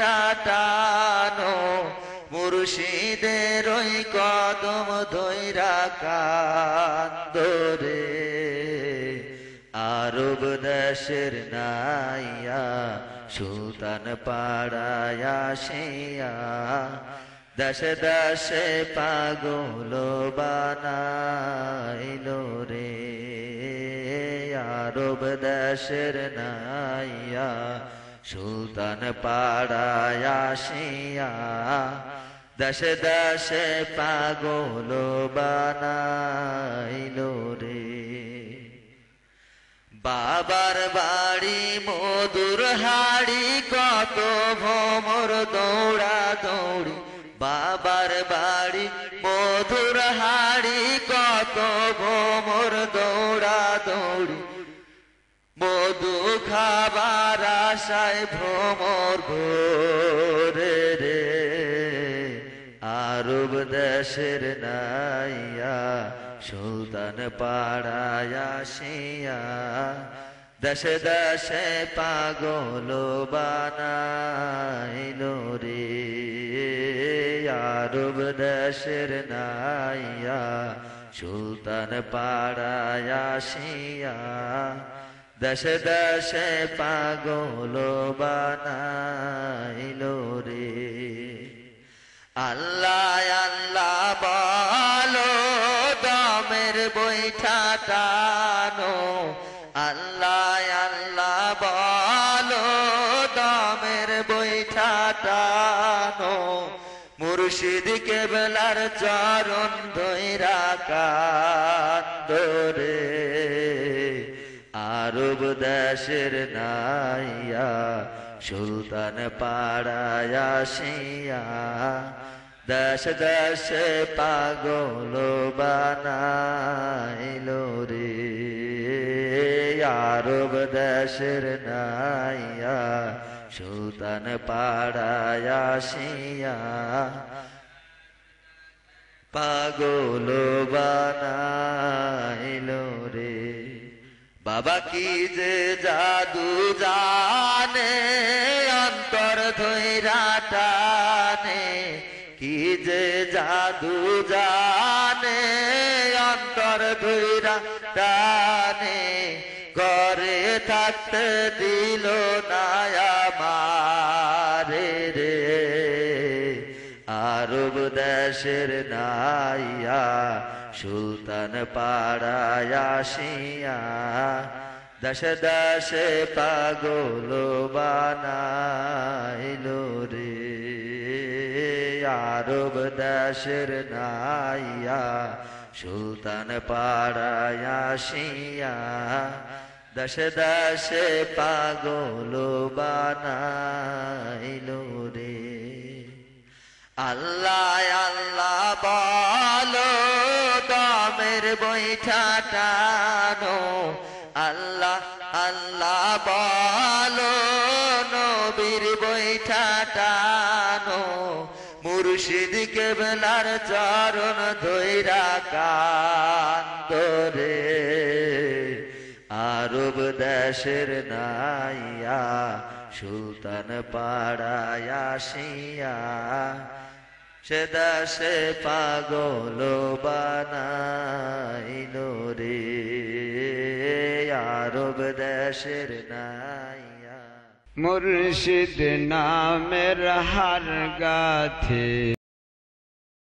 বৈঠা টানো মুর্শিদের ওই কদম ধইরা কান্দরে আরব দেশের নাইয়া সুলতান পাড়ায়া শিয়া দেশে দেশে পাগল বানাইলো রে আরব দেশের নাইয়া সুলতান পাড়ায়া শিয়া দেশে দেশে পাগল বানাইলো রে বাবার বাড়ি মধুর হাড়ি কত ভ্রমর দৌড়া দৌড়ি বাবার বাড়ি মধুর হাড়ি কত ভ্রমর দৌড়া দৌড়ি মধু খাবার আশায় ভ্রমর ঘোরে রে আরব দেশের নাইয়া সুলতান পাড়ায়া শিয়া দেশে দেশে পাগল বানাইলো রে আরব দেশের নাইয়া সুলতান পাড়ায়া শিয়া দেশে দেশে পাগল বানাইলো রে আল্লাহ আল্লাহ বলো দমের বৈঠা টানো আল্লাহ আল্লাহ বলো দমের বৈঠা টানো মুর্শিদ কেবলার চরণ ধইরা কান্দরে আরব দেশের নাইয়া সুলতান পাড়ায়া শিয়া দেশ দেশে পাগল বানাইলো রে আরব দেশের নাইয়া সুলতান পাড়ায়া শিয়া পাগল বানাইলো রে বাবা কি যে জাদু জানে অন্তর ধইরা টানে কি যে জাদু জানে অন্তর ধইরা টানে ঘরে থাকতে দিল না আমারে রে আরব দেশের নাইয়া সুলতান পাড়ায়া শিয়া দেশে দেশে পাগল বানাইলো রে আরব দেশের নাইয়া সুলতান পাড়ায়া শিয়া দেশে দেশে পাগল বানাইলো রে আল্লাহ আল্লাহ বলো দমের বৈঠা টানো আল্লাহ আল্লাহ বলো নবীর বৈঠা টানো মুর্শিদ কেবলার চরণ ধইরা কান্দরে আরব দেশের নাইয়া সুলতান পাড়ায়া শিয়া সে দেশে পাগল বানাইলো রে আরব দেশের নাইয়া মুর্শিদ নামের হার গাথে